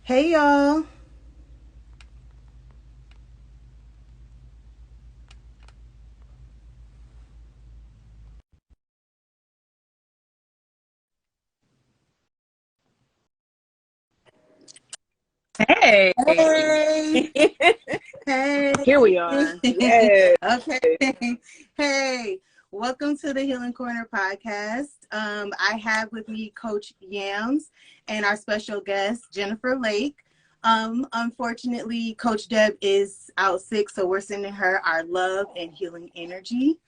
Hey y'all. Hey, Hey. Hey. here we are. Yes. Okay. Hey. Welcome to the Healing Corner podcast. I have with me Coach Yams and our special guest, Jennifer Lake. Unfortunately, Coach Deb is out sick, so we're sending her our love and healing energy.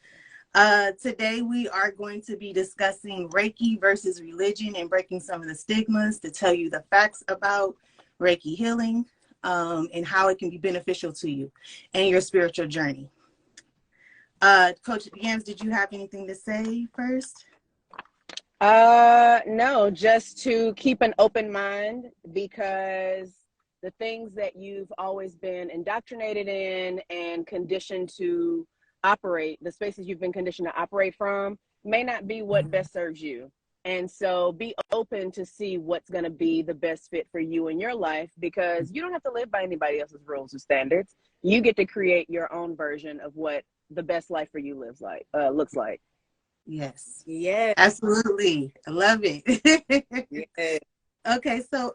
Today, we are going to be discussing Reiki versus religion and breaking some of the stigmas to tell you the facts about Reiki healing and how it can be beneficial to you and your spiritual journey. Coach Yams, did you have anything to say first? No, just to keep an open mind because the things that you've always been indoctrinated in and conditioned to operate, the spaces you've been conditioned to operate from, may not be what best serves you. And so be open to see what's going to be the best fit for you in your life because you don't have to live by anybody else's rules or standards. You get to create your own version of what the best life for you looks like. Yes, Yes. absolutely. I love it. Yes. Okay, so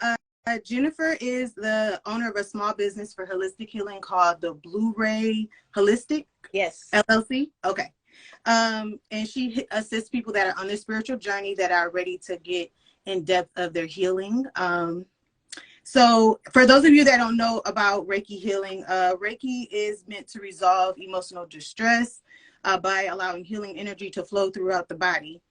Jennifer is the owner of a small business for holistic healing called the Blu-ray Holistic Yes. LLC. Okay. And she assists people that are on their spiritual journey that are ready to get in depth of their healing. So for those of you that don't know about Reiki healing, Reiki is meant to resolve emotional distress by allowing healing energy to flow throughout the body.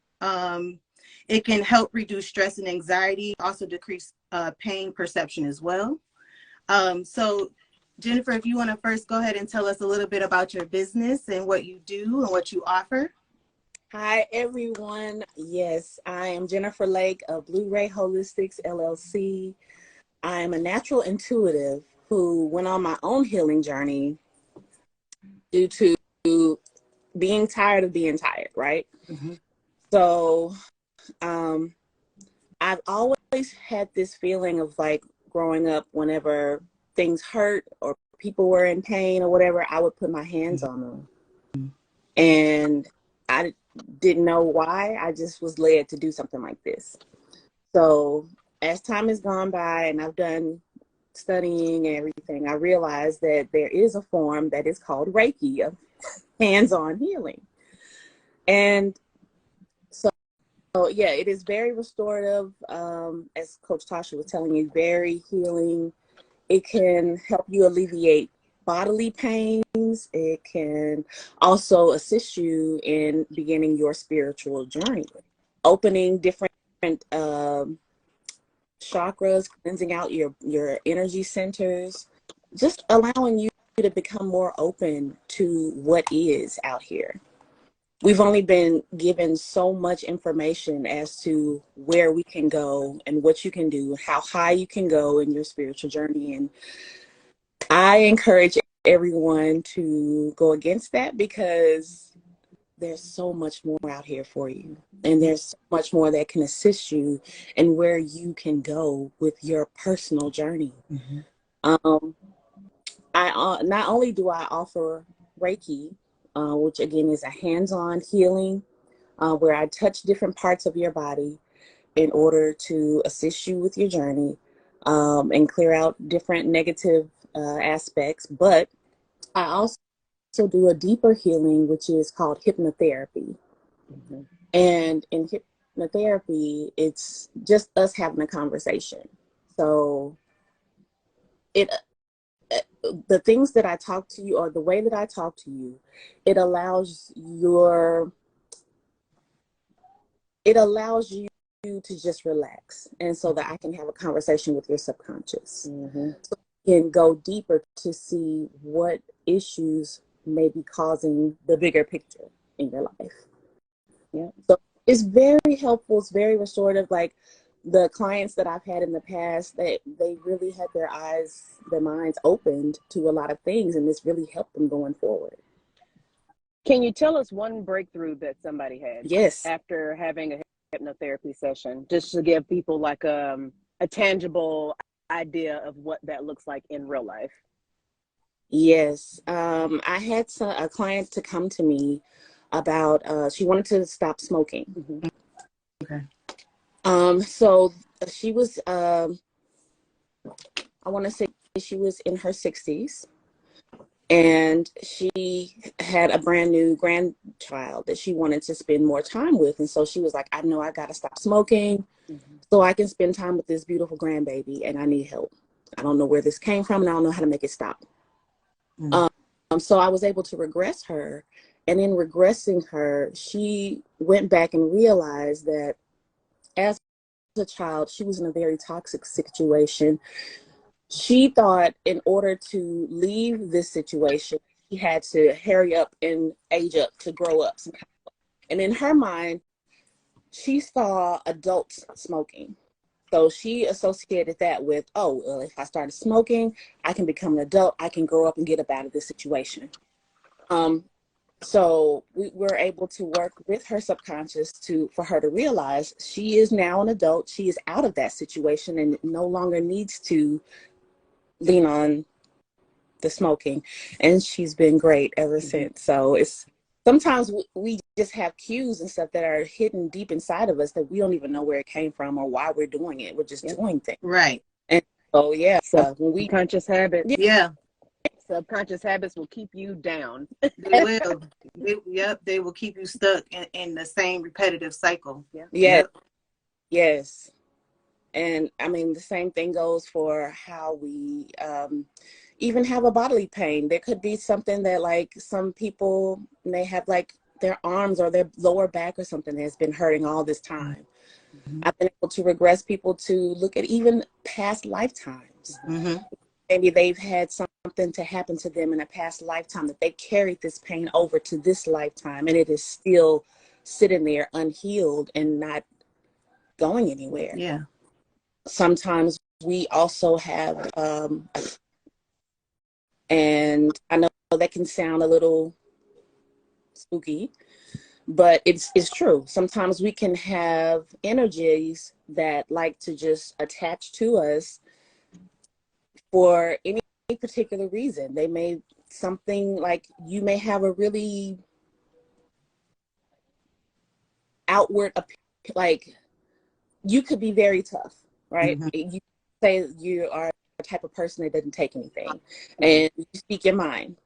It can help reduce stress and anxiety, also decrease pain perception as well. So Jennifer, if you want to first go ahead and tell us a little bit about your business and what you do and what you offer. Hi, everyone. Yes, I am Jennifer Lake of Blu-ray Holistics LLC. I am a natural intuitive who went on my own healing journey due to being tired of being tired, right? Mm-hmm. So um, I've always had this feeling of like growing up, whenever things hurt or people were in pain or whatever, I would put my hands on them. And I didn't know why. I just was led to do something like this. So as time has gone by and I've done studying and everything, I realized that there is a form that is called Reiki, of hands-on healing. And so yeah, it is very restorative. As Coach Tasha was telling you, very healing. It can help you alleviate bodily pains. It can also assist you in beginning your spiritual journey, opening different chakras, cleansing out your energy centers, just allowing you to become more open to what is out here. We've only been given so much information as to where we can go and what you can do, how high you can go in your spiritual journey. And I encourage everyone to go against that because there's so much more out here for you. And there's so much more that can assist you in where you can go with your personal journey. Mm-hmm. Um, I not only do I offer Reiki, which again is a hands-on healing, where I touch different parts of your body in order to assist you with your journey and clear out different negative aspects. But I also do a deeper healing, which is called hypnotherapy. Mm-hmm. And in hypnotherapy, it's just us having a conversation. So it the things that I talk to you, or the way that I talk to you, it allows you to just relax, and so that I can have a conversation with your subconscious. Mm-hmm. So you can go deeper to see what issues may be causing the bigger picture in your life. Yeah. So it's very helpful. It's very restorative. Like the clients that I've had in the past, they really had their minds opened to a lot of things, and this really helped them going forward. Can you tell us one breakthrough that somebody had Yes. after having a hypnotherapy session, just to give people like a tangible idea of what that looks like in real life. Yes. I had a client to come to me about, she wanted to stop smoking. Mm-hmm. Okay. So she was, I want to say she was in her 60s, and she had a brand new grandchild that she wanted to spend more time with. And so she was like, I know I got to stop smoking so I can spend time with this beautiful grandbaby, and I need help. I don't know where this came from, and I don't know how to make it stop. So I was able to regress her, and in regressing her, she went back and realized that as a child, she was in a very toxic situation. She thought in order to leave this situation, she had to hurry up and age up to grow up some kind of way. And in her mind, she saw adults smoking. So she associated that with, oh, well, if I started smoking, I can become an adult. I can grow up and get up out of this situation. So we were able to work with her subconscious for her to realize she is now an adult. She is out of that situation and no longer needs to lean on the smoking. And she's been great ever since. So it's sometimes we just have cues and stuff that are hidden deep inside of us that we don't even know where it came from or why we're doing it. We're just doing things. Right. And so, yeah. So when we Subconscious habits. Yeah. Subconscious habits will keep you down. They will. They will keep you stuck in the same repetitive cycle. Yes. And I mean, the same thing goes for how we even have a bodily pain. There could be something that, like, some people may have, like, their arms or their lower back or something that's been hurting all this time. I've been able to regress people to look at even past lifetimes. Maybe they've had something to happen to them in a past lifetime that they carried this pain over to this lifetime, and it is still sitting there unhealed and not going anywhere. Yeah. Sometimes we also have, and I know that can sound a little spooky, but it's true. Sometimes we can have energies that like to just attach to us for any particular reason. They may, something like, you may have a really outward, like, you could be very tough, right? You say you are a type of person that doesn't take anything, and you speak your mind.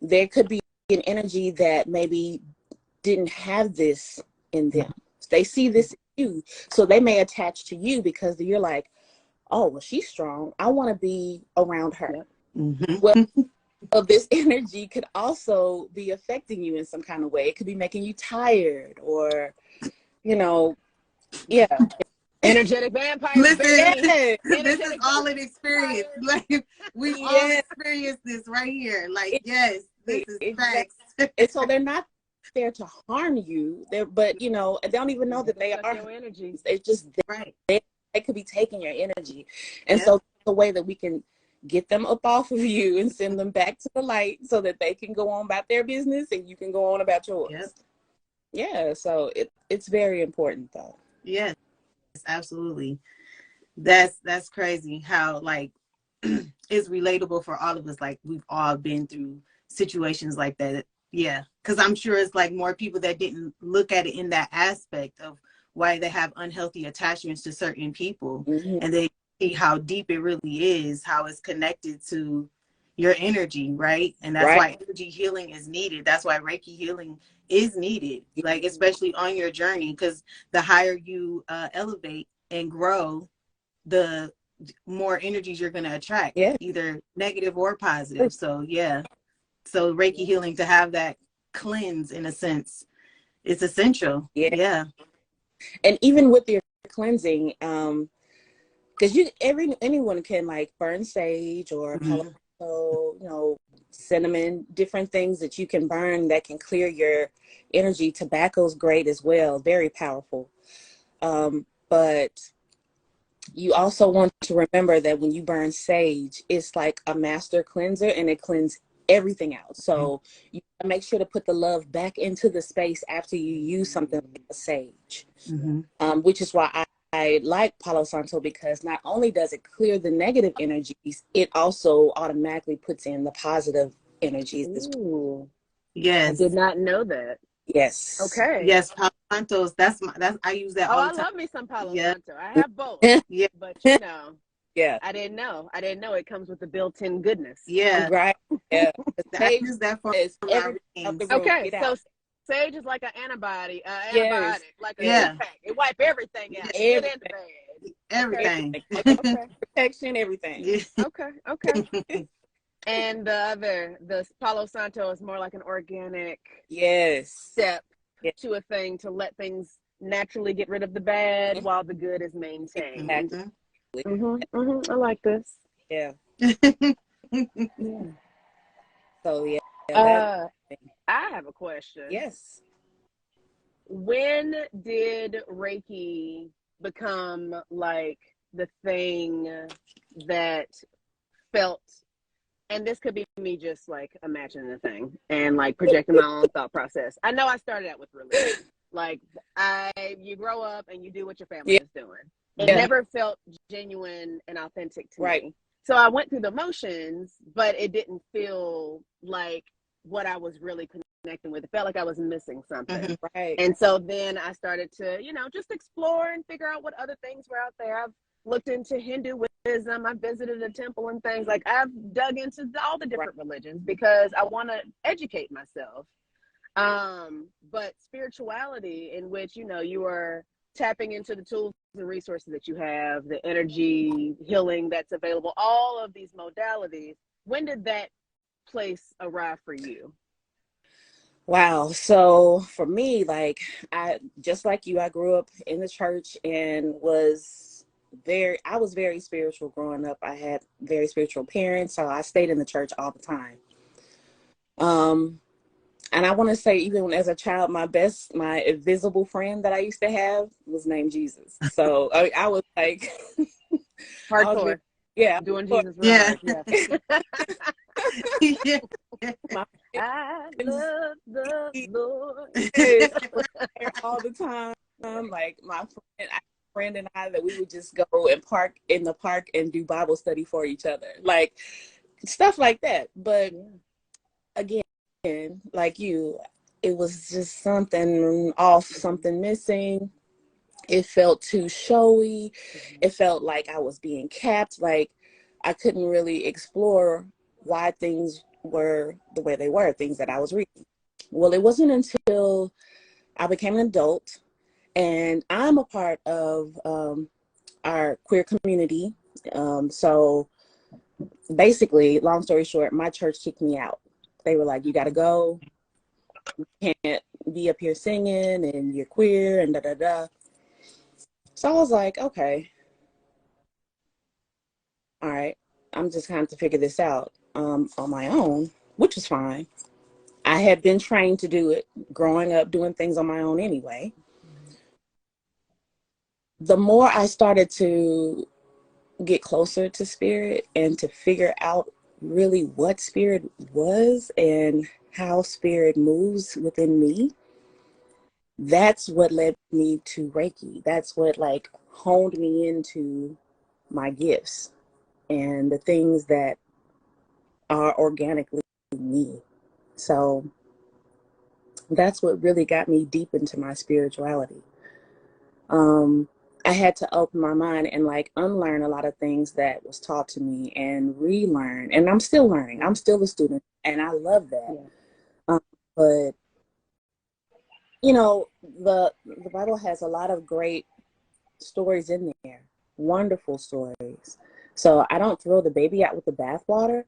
There could be an energy that maybe didn't have this in them. They see this in you, so they may attach to you because you're like, oh, well, she's strong. I want to be around her. Well, this energy could also be affecting you in some kind of way. It could be making you tired, or, you know, Energetic vampires. Listen, this is all an experience. Like, we all experienced this right here. Like, yes, this is facts. And so they're not there to harm you. But you know, they don't even know that they are. Energy. It's just Right. They could be taking your energy, and so the way that we can get them up off of you and send them back to the light so that they can go on about their business and you can go on about yours. Yeah, so it's very important, though. Yes, absolutely. That's crazy how, like, it's relatable for all of us. Like, we've all been through situations like that. Yeah, because I'm sure it's like more people that didn't look at it in that aspect of why they have unhealthy attachments to certain people, and they see how deep it really is, how it's connected to your energy, right? And that's why energy healing is needed. That's why Reiki healing is needed, like, especially on your journey, because the higher you elevate and grow, the more energies you're going to attract, either negative or positive. So so Reiki healing, to have that cleanse, in a sense, it's essential. And even with your cleansing, because anyone can, like, burn sage or Palo, you know, cinnamon, different things that you can burn that can clear your energy. Tobacco's great as well, very powerful. But you also want to remember that when you burn sage, it's like a master cleanser, and it cleanses everything out. So you make sure to put the love back into the space after you use something like a sage, which is why like Palo Santo because not only does it clear the negative energies, it also automatically puts in the positive energies as well. Ooh, Yes. I did not know that. Yes. Okay. Yes, Palo Santos. I use that all the I time. love me some Palo Yeah. Santo. I have both. Yeah. But you know, Yeah. I didn't know it comes with the built-in goodness. Yeah. Right. Yeah. I use that for my out the routines. room. Okay, Get so out. sage is like an antibiotic, Yes. like a Yeah. two-pack. It wipe everything out, the Yeah. good and the bad. Everything. Okay, Protection, everything. Yeah. okay. And the Palo Santo is more like an organic Yes. step Yes. to a thing to let things naturally get rid of the bad while the good is maintained. Exactly. I like this. Yeah. Yeah. So yeah, that. I have a question. Yes. When did Reiki become like the thing that felt, and this could be me just like imagining a thing and like projecting my own thought process. I know I started out with religion. Like you grow up and you do what your family is doing. It never felt genuine and authentic to me. So I went through the motions, but it didn't feel like what I was really connecting with. It felt like I was missing something. Right. And so then I started to, just explore and figure out what other things were out there. I've looked into Hinduism. I visited a temple and things. Like I've dug into all the different religions because I want to educate myself. But spirituality, in which, you are tapping into the tools and resources that you have, the energy healing that's available, all of these modalities. When did that place arrive for you? Wow. So for me, like just like you, I grew up in the church and I was very spiritual growing up. I had very spiritual parents, so I stayed in the church all the time. And I want to say, even as a child, my invisible friend that I used to have was named Jesus. So I was like, hardcore. Doing Jesus real hard. Yeah. I love the Lord. All the time. Like my friend and I, that we would just go and park in the park and do Bible study for each other. Like stuff like that. But again, like you, it was just something off, something missing. It felt too showy. It felt like I was being capped. Like I couldn't really explore why things were the way they were, things that I was reading. Well, it wasn't until I became an adult, and I'm a part of our queer community. So basically, long story short, my church kicked me out. They were like, you got to go. You can't be up here singing and you're queer and da-da-da. So I was like, okay, all right, I'm just going to figure this out on my own, which is fine. I had been trained to do it growing up, doing things on my own anyway. The more I started to get closer to spirit and to figure out really what spirit was and how spirit moves within me, that's what led me to Reiki. That's what like honed me into my gifts and the things that are organically me. So that's what really got me deep into my spirituality. I had to open my mind and like unlearn a lot of things that was taught to me and relearn. And I'm still learning. I'm still a student, and I love that. But the Bible has a lot of great stories in there, wonderful stories. So I don't throw the baby out with the bathwater,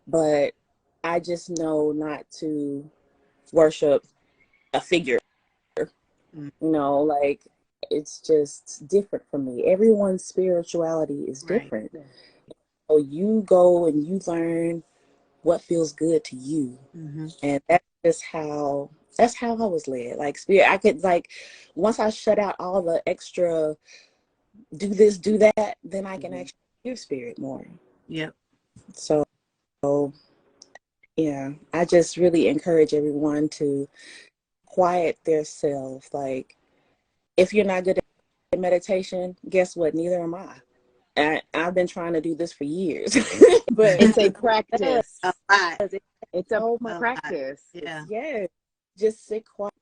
but I just know not to worship a figure. Like it's just different for me. Everyone's spirituality is different. Right. So you go and you learn what feels good to you. And that's how I was led. Like spirit, I could like, once I shut out all the extra do this, do that, then I can actually hear spirit more. Yep. So yeah, I just really encourage everyone to quiet their self. Like if you're not good at meditation, guess what? Neither am I. I've been trying to do this for years. But it's a practice. A lot. It's a oh my practice. Yeah. yeah, just sit quiet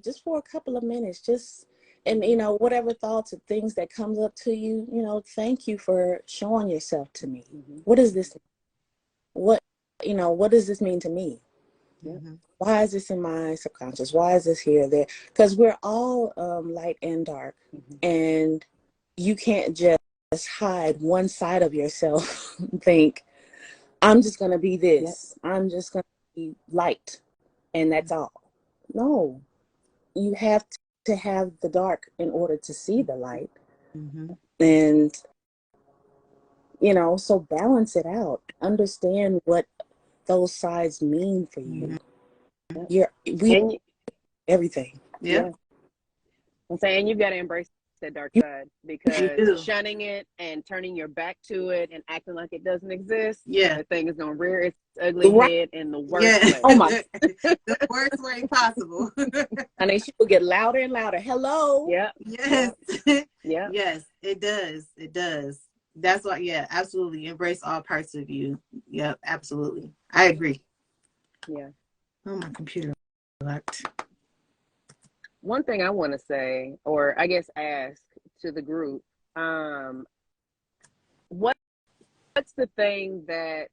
just for a couple of minutes, just, and you know, whatever thoughts and things that comes up to you, you know, thank you for showing yourself to me. What is this? What, you know, what does this mean to me? Mm-hmm. Why is this in my subconscious? Why is this here, there? Because we're all light and dark, and you can't just hide one side of yourself and think, I'm just going to be this. I'm just going to be light, and that's all. No, you have to have the dark in order to see the light. Mm-hmm. And, you know, so balance it out. Understand what those sides mean for you. We everything. Yeah. I'm saying you've got to embrace that dark side, because shunning it and turning your back to it and acting like it doesn't exist, that thing is going to rear its ugly head in the worst way. Oh my. The worst way possible. And then she will get louder and louder. Hello. Yeah. Yes. Yeah. Yes, it does. It does. That's why, yeah, absolutely. Embrace all parts of you. Yep, absolutely. I agree. Yeah. Oh, my computer locked. One thing I want to say, or I guess ask to the group, what's the thing that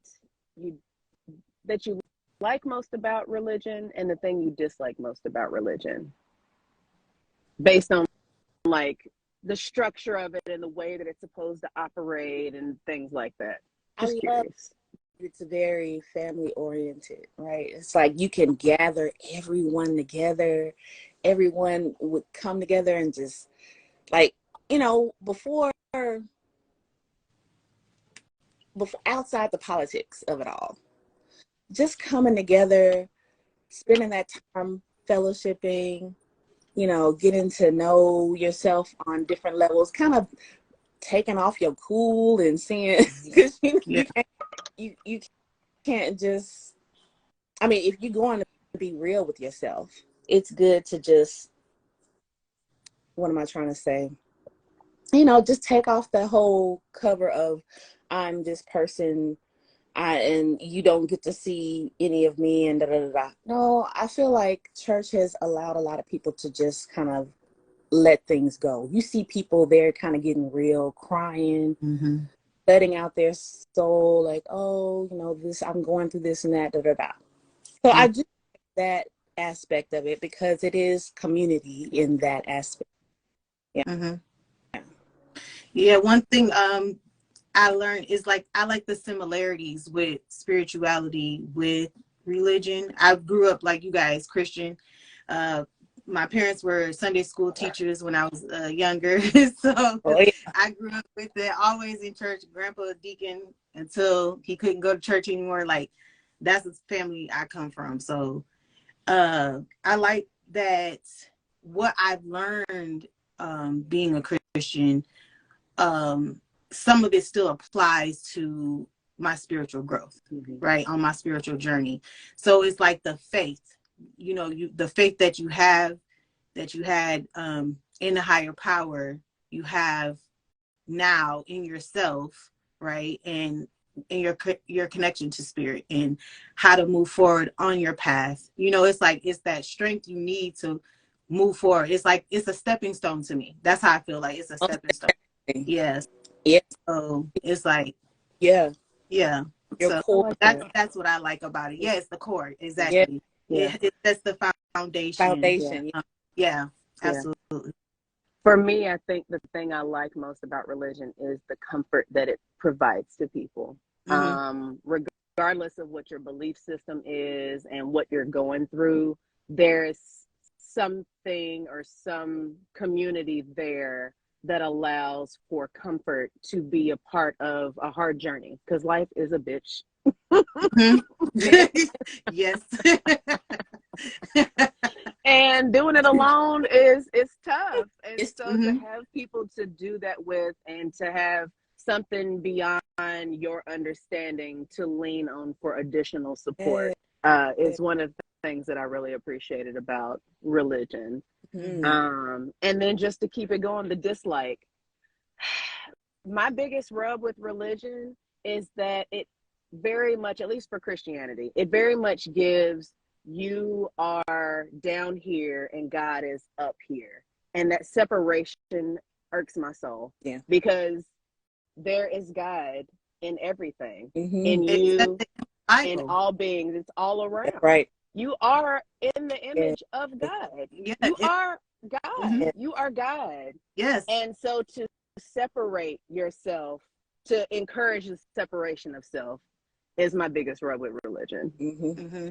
you like most about religion, and the thing you dislike most about religion, based on like the structure of it and the way that it's supposed to operate and things like that? Just curious. It's very family oriented, right? It's like you can gather everyone together. Everyone would come together and just, like, you know, before outside the politics of it all, just coming together, spending that time fellowshipping, you know, getting to know yourself on different levels, kind of taking off your cool and seeing, because you can't just, I mean, if you're going to be real with yourself, it's good to just, what am I trying to say? You know, just take off the whole cover of I'm this person, and you don't get to see any of me and da da da da. No, I feel like church has allowed a lot of people to just kind of let things go. You see people there kind of getting real, crying, letting out their soul, like, oh, you know, this, I'm going through this and that, da da da. So I do like that aspect of it, because it is community in that aspect. Yeah. Yeah, one thing I learned is, like, I like the similarities with spirituality with religion. I grew up like you guys, Christian. My parents were Sunday school teachers when I was younger. So I grew up with it, always in church. Grandpa a deacon until he couldn't go to church anymore. Like, that's the family I come from. So I like that what I've learned being a Christian, some of it still applies to my spiritual growth, right? On my spiritual journey. So it's like the faith, you know, the faith that you have, that you had in the higher power, you have now in yourself, right? And in your connection to spirit and how to move forward on your path. You know, it's like, it's that strength you need to move forward. It's like, it's a stepping stone to me. That's how I feel like it's a stepping stone. Yes. Yeah. So it's like, yeah. So like that's what I like about it. Yeah, it's the core. Exactly. Yeah. That's the foundation. Yeah, absolutely. For me, I think the thing I like most about religion is the comfort that it provides to people. Regardless of what your belief system is and what you're going through, there's something or some community there that allows for comfort to be a part of a hard journey, because life is a bitch. Yes. And doing it alone is tough. And so to have people to do that with, and to have something beyond your understanding to lean on for additional support is one of the things that I really appreciated about religion. Mm. And then just to keep it going, the dislike. My biggest rub with religion is that it very much, at least for Christianity, it very much gives you are down here and God is up here. And that separation irks my soul. Yeah. Because there is God in everything, Mm-hmm. in you, Bible. in all beings. It's all around. That's right. You are in the image of God. Yeah, You are God. Mhm. You are God. Yes. And so to separate yourself, to encourage the separation of self, is my biggest rub with religion. Mm-hmm.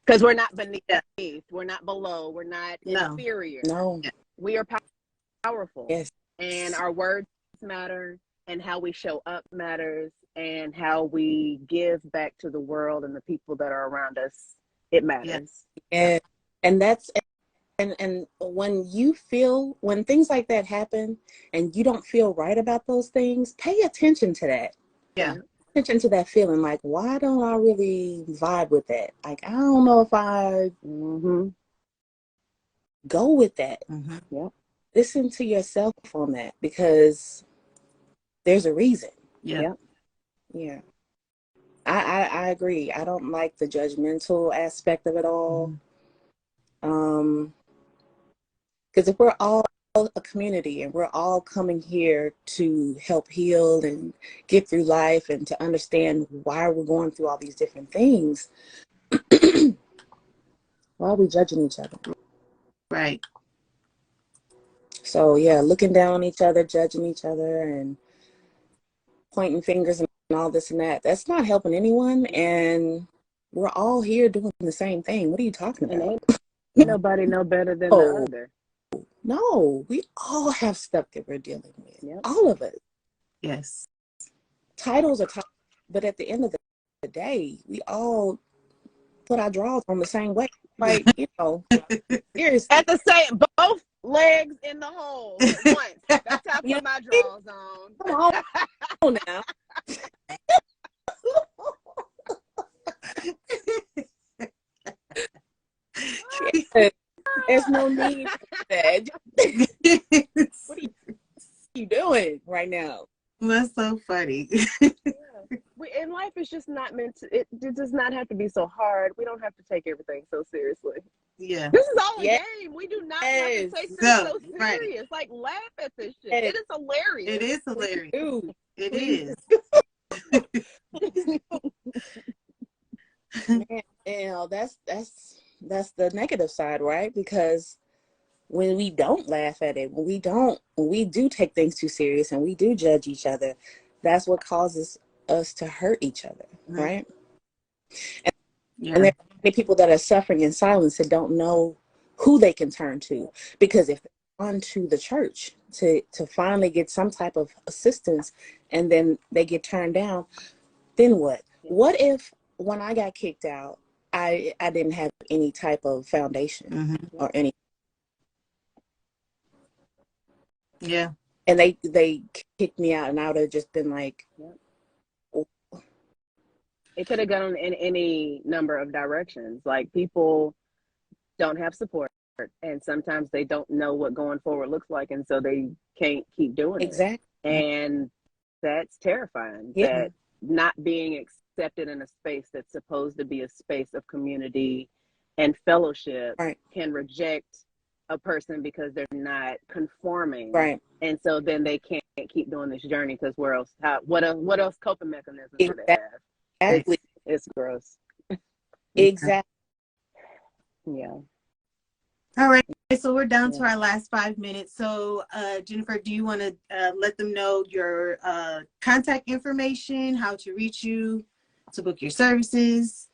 Because we're not beneath, we're not below, we're not No. inferior. No. We are powerful. Yes. And our words matter, and how we show up matters, and how we give back to the world and the people that are around us. It matters. Yeah. And that's and when things like that happen and you don't feel right about those things, pay attention to that. Yeah. Attention to that feeling, like, why don't I really vibe with that? Like, I don't know if I go with that. Mm-hmm. Yeah. Listen to yourself on that, because there's a reason. Yeah. Yeah. I agree. I don't like the judgmental aspect of it all. Because if we're all a community and we're all coming here to help heal and get through life and to understand why we're going through all these different things, why are we judging each other? Right. So yeah, looking down on each other, judging each other, and pointing fingers and all this and that, that's not helping anyone. And we're all here doing the same thing. What are you talking about? And ain't nobody no better than the other. No, we all have stuff that we're dealing with. Yep. All of it. Yes. Titles are titles, but at the end of the day, we all put our drawers on the same way. Like, seriously. At the same, both legs in the hole at once. That's how I put my drawers on. Come on now. There's no need for that. What are you doing right now? That's so funny. And life is just not meant to, it does not have to be so hard. We don't have to take everything so seriously. Yeah. This is all a game. We do not have to take this so serious. Right. Like, laugh at this shit. It is hilarious. It is hilarious. It is. Man, that's the negative side, right? Because when we don't laugh at it, when we do take things too serious and we do judge each other, that's what causes us to hurt each other, right? And there are many people that are suffering in silence and don't know who they can turn to, because if they're on to the church to finally get some type of assistance and then they get turned down, then what? What if when I got kicked out, I didn't have any type of foundation or any? Yeah. And they kicked me out, and I would have just been like, it could have gone in any number of directions. Like, people don't have support, and sometimes they don't know what going forward looks like, and so they can't keep doing it. And that's terrifying. That not being accepted in a space that's supposed to be a space of community and fellowship can reject a person because they're not conforming, and so then they can't keep doing this journey, because what else coping mechanisms do they have? Exactly. It's gross. Exactly. Yeah. All right. So we're down to our last 5 minutes. So, Jennifer, do you want to let them know your contact information, how to reach you, to book your services?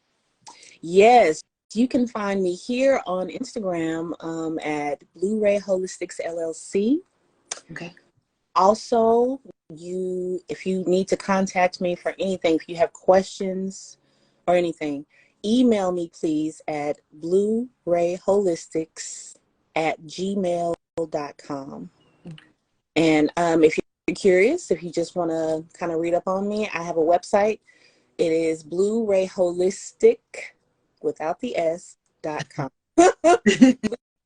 Yes. You can find me here on Instagram at Blu-ray Holistics LLC. Okay. Also, if you need to contact me for anything, if you have questions or anything, email me please at blu-rayholistics@gmail.com. And if you're curious, if you just want to kind of read up on me, I have a website. It is Blu-ray Holistic, without the S,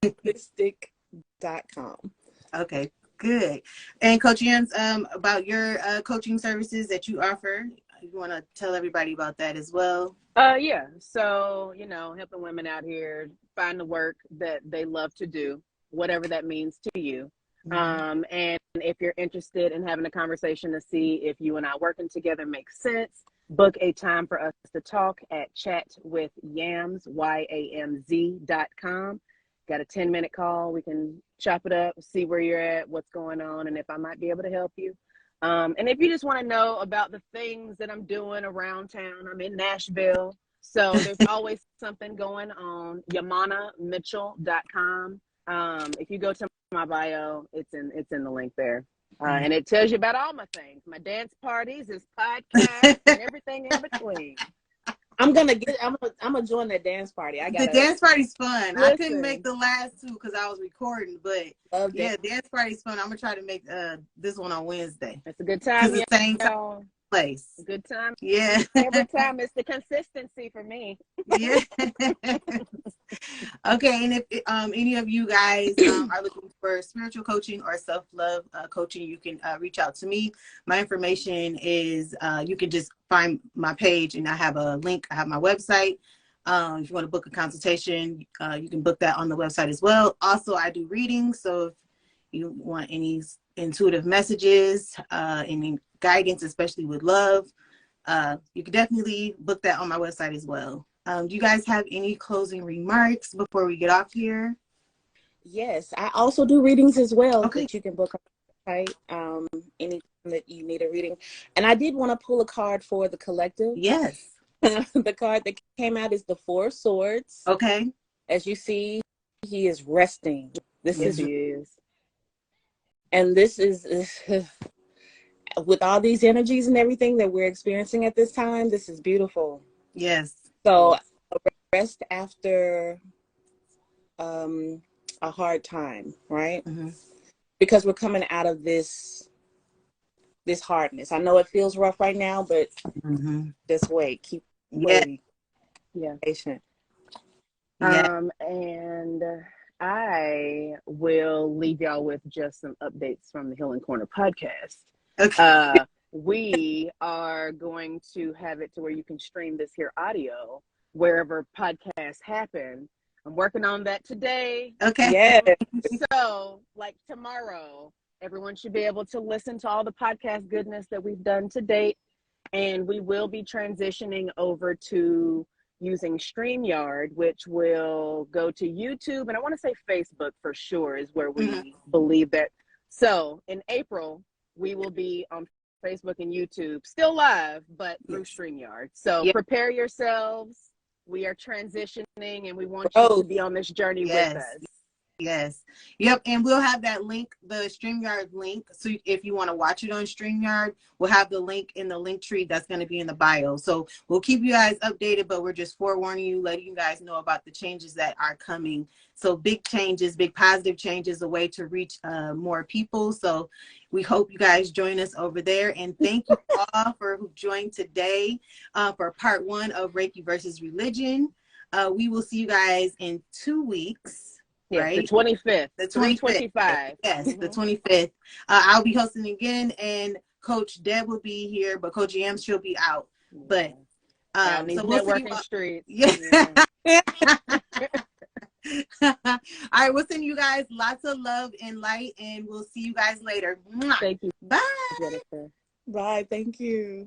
Holistic.com. Okay, good. And Coach Jens, about your coaching services that you offer, you want to tell everybody about that as well? Yeah. So, helping women out here find the work that they love to do, whatever that means to you. And if you're interested in having a conversation to see if you and I working together makes sense, book a time for us to talk at chatwithyams, YAMZ.com. Got a 10-minute call. We can chop it up, see where you're at, what's going on, and if I might be able to help you. And if you just want to know about the things that I'm doing around town, I'm in Nashville. So there's always something going on. YamanaMitchell.com. If you go to my bio, it's in the link there. And it tells you about all my things, my dance parties, this podcast, and everything in between. I'm gonna join that dance party. The dance party's fun. Listen. I couldn't make the last two because I was recording, but dance party's fun. I'm gonna try to make this one on Wednesday. It's a good time. The same time, place. Good time. Yeah. Every time. It's the consistency for me. Yeah. Okay, and if any of you guys are looking for spiritual coaching or self-love coaching, you can reach out to me. My information is you can just find my page, and I have a link. I have my website. If you want to book a consultation, you can book that on the website as well. Also, I do readings, so if you want any intuitive messages, any guidance, especially with love, you can definitely book that on my website as well. Do you guys have any closing remarks before we get off here? Yes, I also do readings as well. Okay. That you can book on the site anytime that you need a reading. And I did want to pull a card for the collective. Yes. The card that came out is the Four Swords. Okay. As you see, he is resting. Yes, he is. And this is with all these energies and everything that we're experiencing at this time, this is beautiful. Yes. So rest after a hard time, right? Mm-hmm. Because we're coming out of this hardness. I know it feels rough right now, but just wait. Keep waiting. Yeah. Patient. And I will leave y'all with just some updates from the Healing Corner podcast. Okay. We are going to have it to where you can stream this here audio wherever podcasts happen. I'm working on that today. Okay. Yeah. So, like tomorrow, everyone should be able to listen to all the podcast goodness that we've done to date. And we will be transitioning over to using StreamYard, which will go to YouTube. And I want to say Facebook for sure is where we believe that. So in April, we will be on Facebook and YouTube, still live, but through StreamYard. So prepare yourselves. We are transitioning, and we want you to be on this journey with us. Yes. Yep. And we'll have that link, the StreamYard link. So if you want to watch it on StreamYard, we'll have the link in the link tree that's going to be in the bio. So we'll keep you guys updated, but we're just forewarning you, letting you guys know about the changes that are coming. So big changes, big positive changes, a way to reach more people. So we hope you guys join us over there. And thank you all for who joined today for part 1 of Reiki versus Religion. We will see you guys in 2 weeks. Yes, right? The 25th. The 25th. Yes, the 25th. I'll be hosting again, and Coach Deb will be here, but Coach Yam, she'll be out. But so we'll see you streets. Yeah. All right, we'll send you guys lots of love and light, and we'll see you guys later. Thank you. Bye. Jennifer. Bye. Thank you.